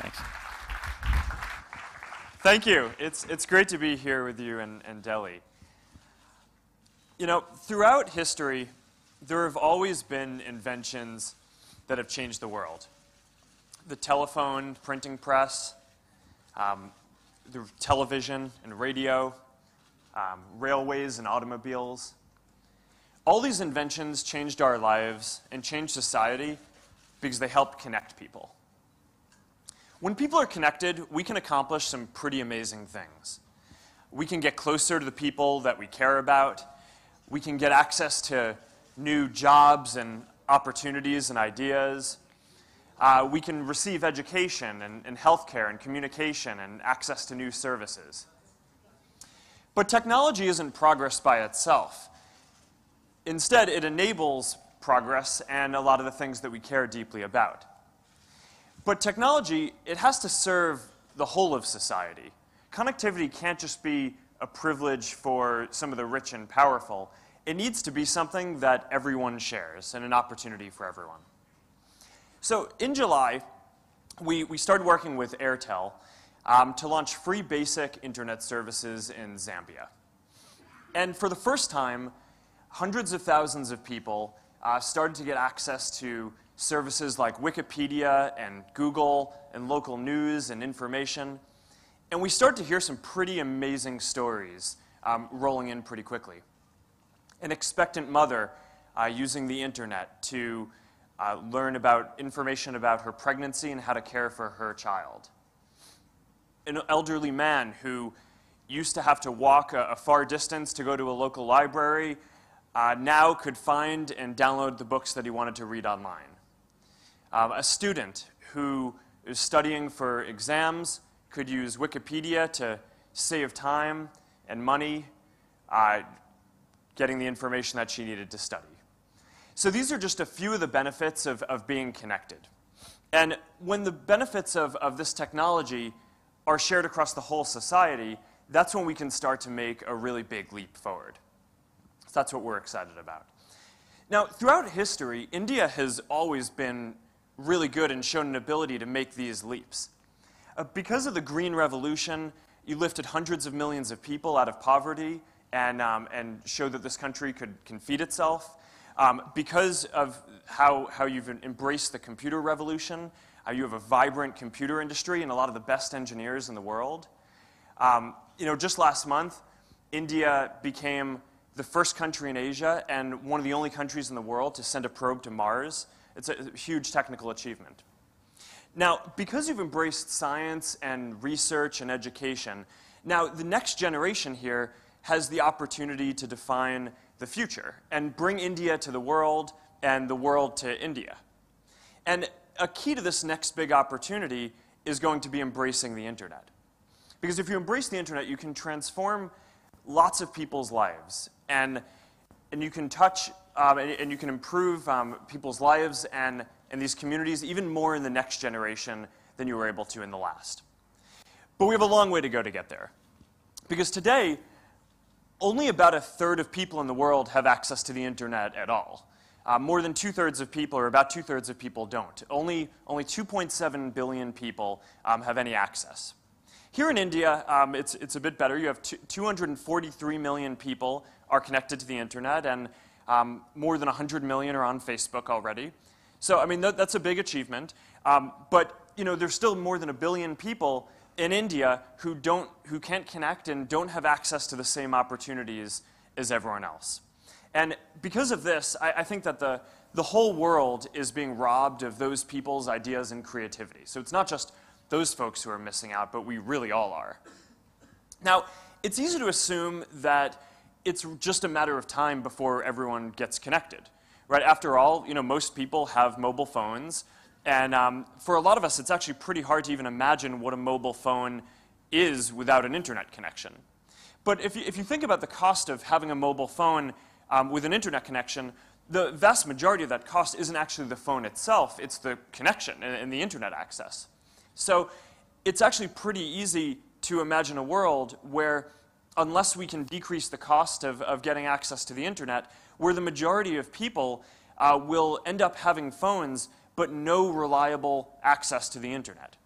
Thanks. Thank you. It's great to be here with you in Delhi. You know, throughout history, there have always been inventions that have changed the world. The telephone, printing press, the television and radio, railways and automobiles. All these inventions changed our lives and changed society because they helped connect people. When people are connected, we can accomplish some pretty amazing things. We can get closer to the people that we care about. We can get access to new jobs and opportunities and ideas. We can receive education and healthcare and communication and access to new services. But technology isn't progress by itself. Instead, it enables progress and a lot of the things that we care deeply about. But technology, it has to serve the whole of society. Connectivity can't just be a privilege for some of the rich and powerful. It needs to be something that everyone shares and an opportunity for everyone. So in July, we started working with Airtel to launch free basic internet services in Zambia. And for the first time, hundreds of thousands of people started to get access to services like Wikipedia and Google and local news and information. And we started to hear some pretty amazing stories rolling in pretty quickly. An expectant mother using the internet to learn about information about her pregnancy and how to care for her child. An elderly man who used to have to walk a far distance to go to a local library now could find and download the books that he wanted to read online. A student who is studying for exams could use Wikipedia to save time and money getting the information that she needed to study. So these are just a few of the benefits of being connected. And when the benefits of this technology are shared across the whole society, that's when we can start to make a really big leap forward. So that's what we're excited about. Now, throughout history, India has always been really good and shown an ability to make these leaps. Because of the Green Revolution, you lifted hundreds of millions of people out of poverty and showed that this country can feed itself. Because of how you've embraced the computer revolution, you have a vibrant computer industry and a lot of the best engineers in the world. You know, just last month, India became the first country in Asia and one of the only countries in the world to send a probe to Mars. It's a huge technical achievement. Now, because you've embraced science and research and education, now the next generation here has the opportunity to define the future and bring India to the world and the world to India. And a key to this next big opportunity is going to be embracing the internet. Because if you embrace the internet, you can transform lots of people's lives. And you can touch and you can improve people's lives and these communities even more in the next generation than you were able to in the last. But we have a long way to go to get there. Because today, only about a third of people in the world have access to the internet at all. More than two-thirds of people, or about two-thirds of people, don't. Only 2.7 billion people have any access. Here in India, it's a bit better. You have 243 million people are connected to the internet, and more than 100 million are on Facebook already. So, I mean, that's a big achievement. But, you know, there's still more than 1 billion people in India who can't connect and don't have access to the same opportunities as everyone else. And because of this, I think that the whole world is being robbed of those people's ideas and creativity. So it's not just those folks who are missing out, but we really all are. Now, it's easy to assume that it's just a matter of time before everyone gets connected, right? After all, you know, most people have mobile phones, and for a lot of us, it's actually pretty hard to even imagine what a mobile phone is without an internet connection. But if you think about the cost of having a mobile phone with an internet connection, the vast majority of that cost isn't actually the phone itself, it's the connection and the internet access. So it's actually pretty easy to imagine a world where, unless we can decrease the cost of getting access to the internet, where the majority of people will end up having phones but no reliable access to the internet.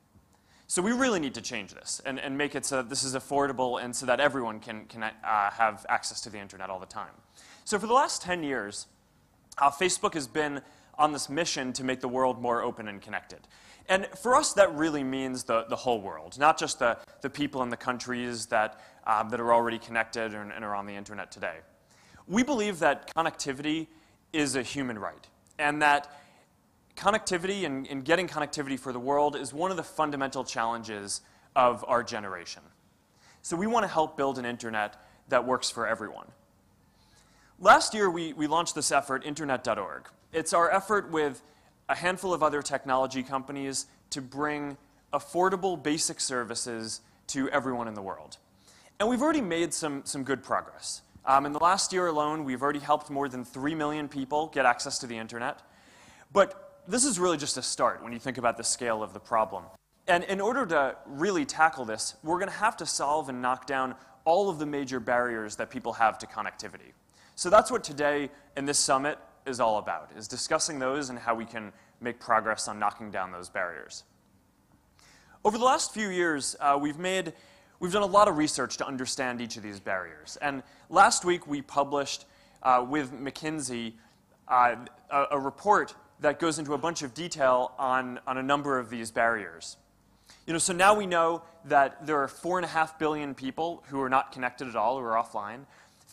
So we really need to change this and make it so that this is affordable and so that everyone can have access to the internet all the time. So for the last 10 years, Facebook has been on this mission to make the world more open and connected. And for us, that really means the whole world, not just the people in the countries that are already connected and are on the internet today. We believe that connectivity is a human right, and that connectivity and getting connectivity for the world is one of the fundamental challenges of our generation. So we want to help build an internet that works for everyone. Last year, we launched this effort, internet.org. It's our effort with a handful of other technology companies to bring affordable basic services to everyone in the world. And we've already made some good progress. In the last year alone, we've already helped more than 3 million people get access to the internet. But this is really just a start when you think about the scale of the problem. And in order to really tackle this, we're going to have to solve and knock down all of the major barriers that people have to connectivity. So that's what today in this summit is all about, is discussing those and how we can make progress on knocking down those barriers. Over the last few years, we've done a lot of research to understand each of these barriers. And last week, we published with McKinsey a report that goes into a bunch of detail on a number of these barriers. So now we know that there are 4.5 billion people who are not connected at all, who are offline.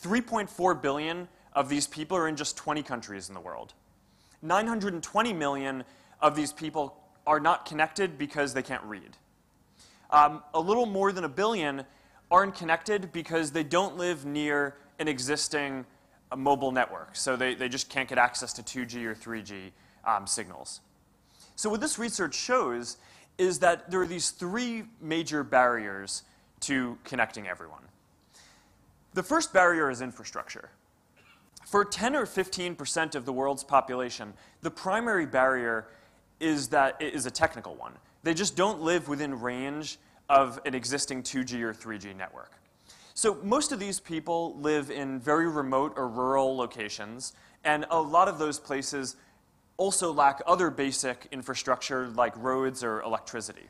3.4 billion of these people are in just 20 countries in the world. 920 million of these people are not connected because they can't read. A little more than 1 billion aren't connected because they don't live near an existing mobile network. So they just can't get access to 2G or 3G signals. So what this research shows is that there are these 3 major barriers to connecting everyone. The first barrier is infrastructure. For 10 or 15% of the world's population, the primary barrier is a technical one. They just don't live within range of an existing 2G or 3G network. So most of these people live in very remote or rural locations, and a lot of those places also lack other basic infrastructure like roads or electricity.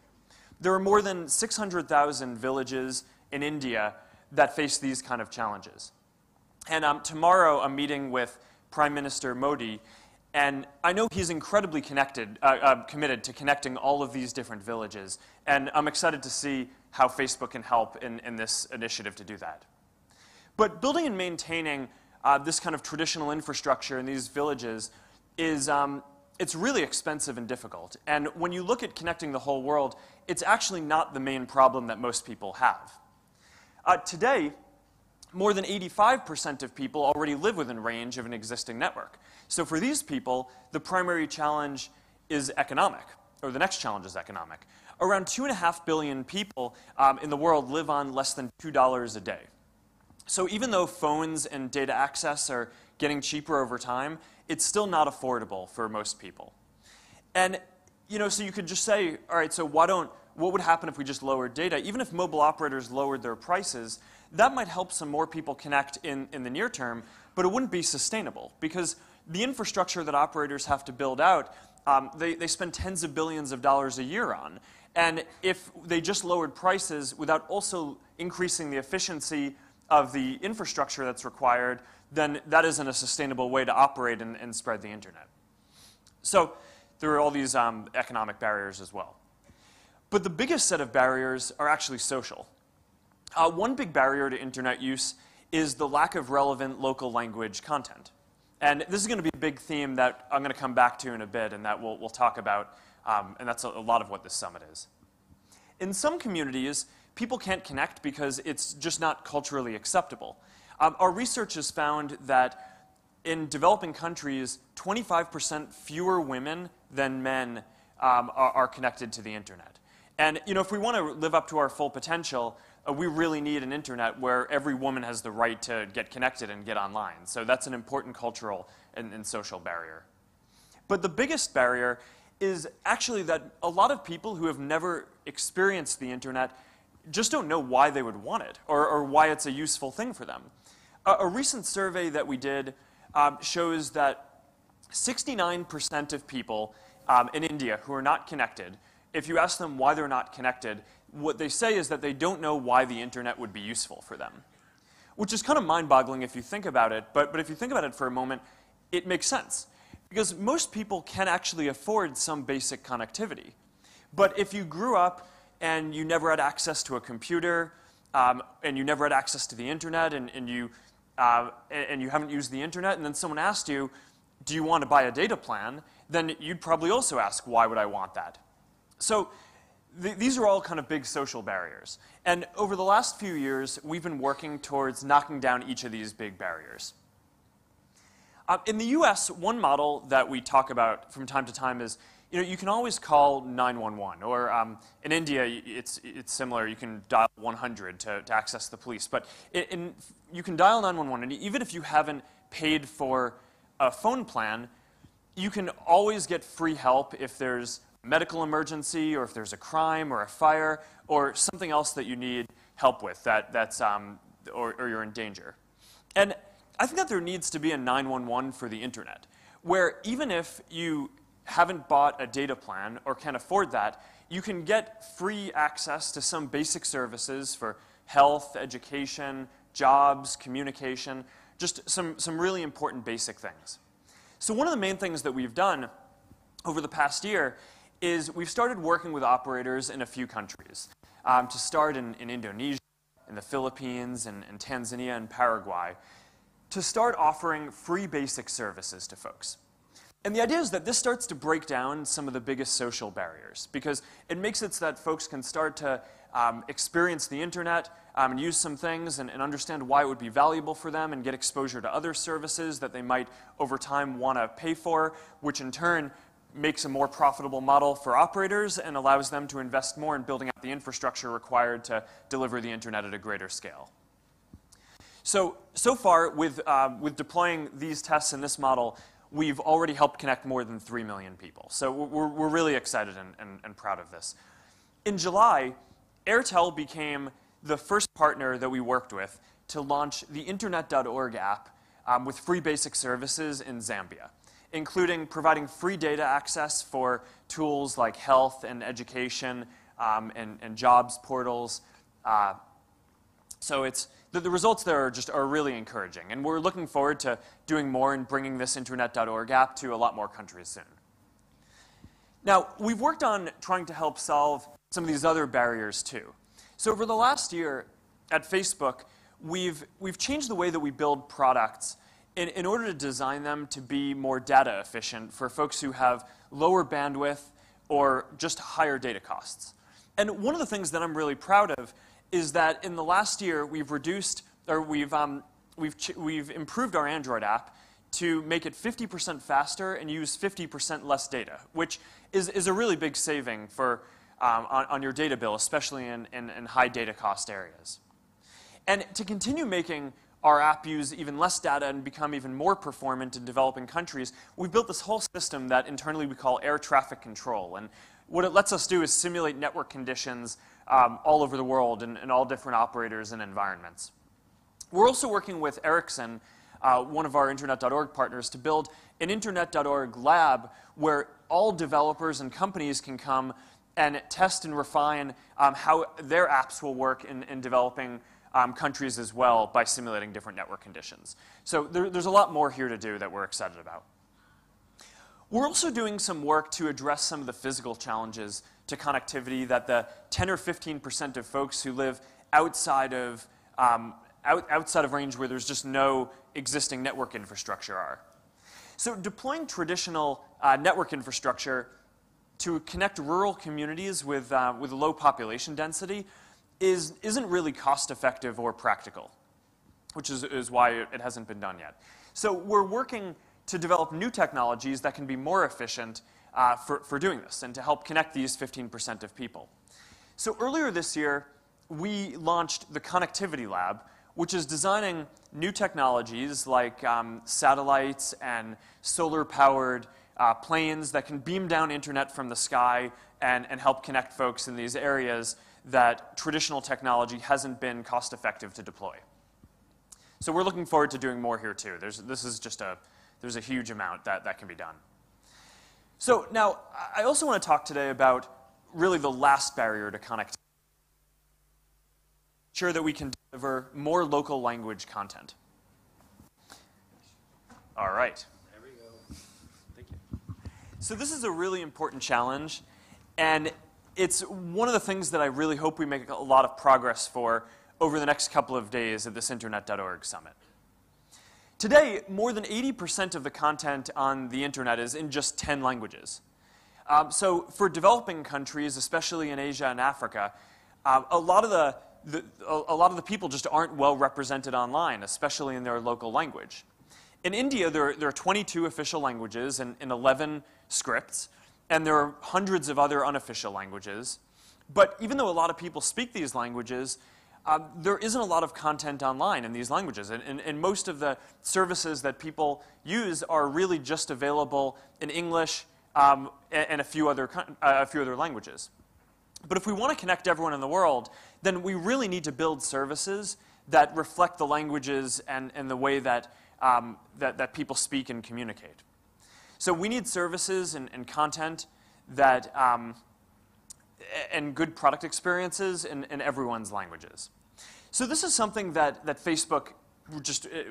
There are more than 600,000 villages in India that face these kind of challenges. And tomorrow I'm meeting with Prime Minister Modi, and I know he's incredibly committed to connecting all of these different villages, and I'm excited to see how Facebook can help in this initiative to do that. But building and maintaining this kind of traditional infrastructure in these villages it's really expensive and difficult. And when you look at connecting the whole world, it's actually not the main problem that most people have. Today, more than 85% of people already live within range of an existing network. So for these people, the primary challenge is economic, or the next challenge is economic. Around 2.5 billion people in the world live on less than $2 a day. So even though phones and data access are getting cheaper over time, it's still not affordable for most people. And so you could just say, all right, so what would happen if we just lowered data? Even if mobile operators lowered their prices, that might help some more people connect in the near term, but it wouldn't be sustainable because the infrastructure that operators have to build out, they spend tens of billions of dollars a year on. And if they just lowered prices without also increasing the efficiency of the infrastructure that's required, then that isn't a sustainable way to operate and spread the internet. So there are all these economic barriers as well. But the biggest set of barriers are actually social. One big barrier to internet use is the lack of relevant local language content. And this is going to be a big theme that I'm going to come back to in a bit and that we'll talk about, and that's a lot of what this summit is. In some communities, people can't connect because it's just not culturally acceptable. Our research has found that in developing countries, 25% fewer women than men are connected to the internet. And if we want to live up to our full potential, we really need an internet where every woman has the right to get connected and get online. So that's an important cultural and social barrier. But the biggest barrier is actually that a lot of people who have never experienced the internet just don't know why they would want it or why it's a useful thing for them. A recent survey that we did shows that 69% of people in India who are not connected if you ask them why they're not connected, what they say is that they don't know why the internet would be useful for them, which is kind of mind-boggling if you think about it, but if you think about it for a moment, it makes sense. Because most people can actually afford some basic connectivity. But if you grew up and you never had access to a computer, and you never had access to the internet, and you haven't used the internet, and then someone asked you, do you want to buy a data plan, then you'd probably also ask, why would I want that? So these are all kind of big social barriers. And over the last few years, we've been working towards knocking down each of these big barriers. In the US, one model that we talk about from time to time is, you can always call 911, or in India, it's similar. You can dial 100 to access the police. But you can dial 911, and even if you haven't paid for a phone plan, you can always get free help if there's a medical emergency, or if there's a crime, or a fire, or something else that you need help with, or you're in danger. And I think that there needs to be a 911 for the internet, where even if you haven't bought a data plan or can't afford that, you can get free access to some basic services for health, education, jobs, communication, just some really important basic things. So one of the main things that we've done over the past year is we've started working with operators in a few countries. To start in Indonesia, in the Philippines, and Tanzania, and Paraguay, to start offering free basic services to folks. And the idea is that this starts to break down some of the biggest social barriers, because it makes it so that folks can start to experience the internet and use some things and understand why it would be valuable for them, and get exposure to other services that they might over time want to pay for, which in turn makes a more profitable model for operators and allows them to invest more in building out the infrastructure required to deliver the internet at a greater scale. So far, with deploying these tests in this model, we've already helped connect more than 3 million people. So we're really excited and proud of this. In July, Airtel became the first partner that we worked with to launch the Internet.org app with free basic services in Zambia, including providing free data access for tools like health and education and jobs portals. So the results there are really encouraging, and we're looking forward to doing more and bringing this Internet.org app to a lot more countries soon. Now, we've worked on trying to help solve some of these other barriers too. So over the last year at Facebook, we've changed the way that we build products in order to design them to be more data efficient for folks who have lower bandwidth or just higher data costs. And one of the things that I'm really proud of is that in the last year, we've improved our Android app to make it 50% faster and use 50% less data, which is a really big saving for, on your data bill, especially in high data cost areas. And to continue making our app use even less data and become even more performant in developing countries, we've built this whole system that internally we call air traffic control. And what it lets us do is simulate network conditions all over the world and all different operators and environments. We're also working with Ericsson, one of our Internet.org partners, to build an Internet.org lab where all developers and companies can come and test and refine how their apps will work in developing countries as well by simulating different network conditions. So there's a lot more here to do that we're excited about. We're also doing some work to address some of the physical challenges to connectivity that the 10 or 15% of folks who live outside of range where there's just no existing network infrastructure are. So deploying traditional network infrastructure to connect rural communities with low population density isn't really cost-effective or practical, which is why it hasn't been done yet. So we're working to develop new technologies that can be more efficient for doing this and to help connect these 15% of people. So earlier this year, we launched the Connectivity Lab, which is designing new technologies like satellites and solar-powered planes that can beam down internet from the sky and help connect folks in these areas that traditional technology hasn't been cost-effective to deploy. So we're looking forward to doing more here too. There's a huge amount that can be done. So now, I also want to talk today about really the last barrier to connectivity. Ensure that we can deliver more local language content. All right. There we go. Thank you. So this is a really important challenge, and it's one of the things that I really hope we make a lot of progress for over the next couple of days at this Internet.org summit. Today, more than 80% of the content on the internet is in just 10 languages. So for developing countries, especially in Asia and Africa, a lot of the people just aren't well represented online, especially in their local language. In India, there are 22 official languages and 11 scripts, and there are hundreds of other unofficial languages. But even though a lot of people speak these languages, there isn't a lot of content online in these languages. And most of the services that people use are really just available in English and a few other languages. But if we want to connect everyone in the world, then we really need to build services that reflect the languages and the way that people speak and communicate. So we need services and content that, and good product experiences in everyone's languages. So this is something that Facebook,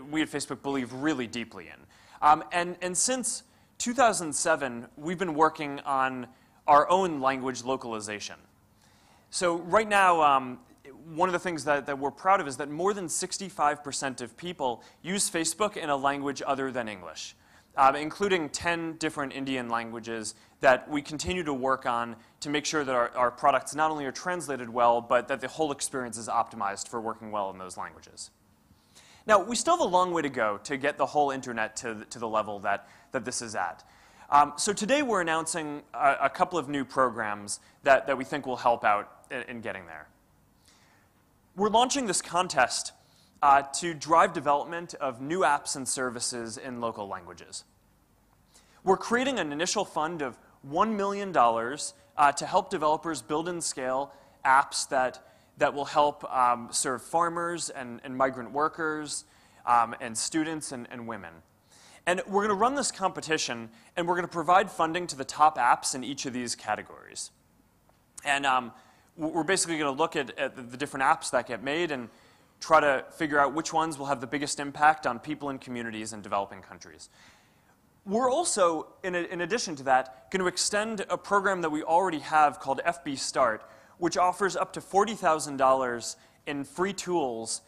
we at Facebook believe really deeply in. And since 2007, we've been working on our own language localization. So right now, one of the things that we're proud of is that more than 65% of people use Facebook in a language other than English, including 10 different Indian languages that we continue to work on to make sure that our products not only are translated well, but that the whole experience is optimized for working well in those languages. Now, we still have a long way to go to get the whole internet to the level that this is at. So today we're announcing a couple of new programs that we think will help out in getting there. We're launching this contest to drive development of new apps and services in local languages. We're creating an initial fund of $1 million to help developers build and scale apps that will help serve farmers and migrant workers and students and women. And we're going to run this competition, and we're going to provide funding to the top apps in each of these categories. And we're basically going to look at the different apps that get made and try to figure out which ones will have the biggest impact on people and communities in developing countries. We're also, in addition to that, going to extend a program that we already have called FB Start, which offers up to $40,000 in free tools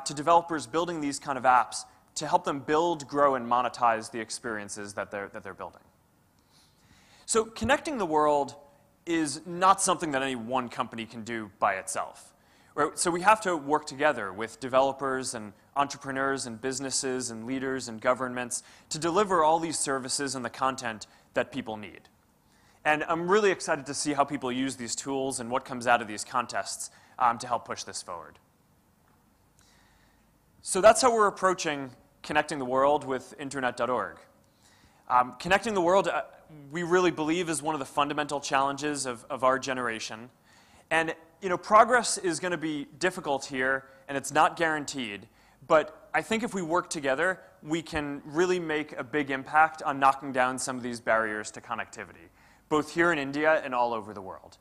to developers building these kind of apps to help them build, grow, and monetize the experiences that they're building. So connecting the world is not something that any one company can do by itself. Right? So we have to work together with developers and entrepreneurs and businesses and leaders and governments to deliver all these services and the content that people need. And I'm really excited to see how people use these tools and what comes out of these contests to help push this forward. So that's how we're approaching connecting the world with Internet.org. Connecting the world, we really believe, is one of the fundamental challenges of our generation. And progress is going to be difficult here, and it's not guaranteed. But I think if we work together, we can really make a big impact on knocking down some of these barriers to connectivity, both here in India and all over the world.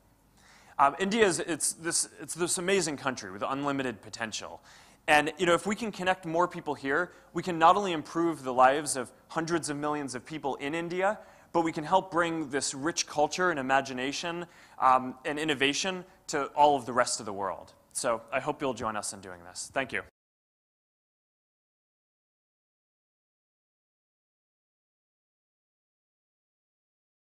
India it's this amazing country with unlimited potential. And if we can connect more people here, we can not only improve the lives of hundreds of millions of people in India, but we can help bring this rich culture and imagination and innovation to all of the rest of the world. So I hope you'll join us in doing this. Thank you.